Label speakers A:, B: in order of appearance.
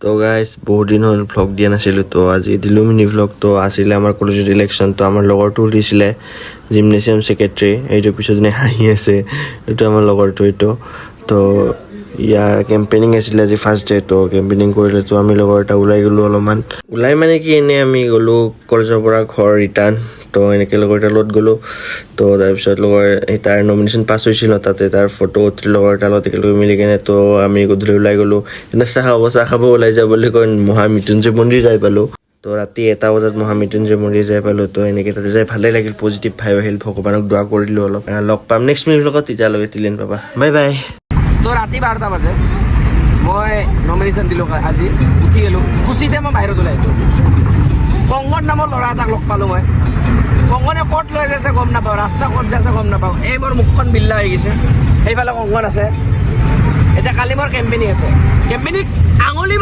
A: তো গাইজ বহুত দিন হ'ল ভ্লগ দিয়া নাছিলোঁ তো আজি দিলোঁ মিনি ভ্লগ তো আছিলে আমাৰ কলেজত ইলেকশ্যন তো আমাৰ লগৰটো উঠিছিলে জিমনেছিয়াম ছেক্ৰেটাৰী এইটো পিছত যেনে হাঁহি আছে এইটো আমাৰ লগৰটো এইটো তো ইয়াৰ কেম্পেইনিং আছিলে আজি ফাৰ্ষ্ট ডে তো কেম্পেইনিং কৰিলে তো আমি লগৰ এটা ওলাই গ'লোঁ অলপমান ওলাই মানে কি এনেই আমি গ'লোঁ কলেজৰ পৰা ঘৰ ৰিটাৰ্ণ তো এনেকৈ লগৰ এটাৰ লগত গ'লোঁ তো তাৰপিছত লগৰ তাৰ নমিনেশ্যন পাছ হৈছিল ন তাতে তাৰ ফটো উঠিল লগৰ এটাৰ লগত একেলগে মিলি কেনে তো আমি গধূলি ওলাই গ'লোঁ এনে চাহ খাব ওলাই যাব বুলি কৈ মহামৃত্যুঞ্জয় মন্দিৰ যাই পালোঁ তো ৰাতি 1টা বজাত মহামৃত্যুঞ্জয় মন্দিৰ যাই পালোঁ তো এনেকৈ তাতে যাই ভালেই লাগিল পজিটিভ ভাইব আহিল ভগৱানক দোৱা কৰিলোঁ অলপ লগ পাম নেক্সট মিনিট লগত তেতিয়ালৈকে তিলেন পাবা বাই বাই
B: তো ৰাতি 12টা বাজে মই নমিনেশ্যন দিলোঁ আজি উঠি গ'লোঁ খুচিতে মই বাহিৰত ওলাই আহিলোঁ কংগন নামৰ ল'ৰা এটাক লগ পালোঁ মই কংগনে ক'ত লৈ যাইছে গম নাপাওঁ ৰাস্তা ক'ত যাইছে গম নাপাওঁ এই মোৰ মুখখন বিল্লা হৈ গৈছে সেইফালে কংগন আছে এতিয়া কালি মোৰ কেম্পেইনিং আছে কেম্পেইনিং আঙুলি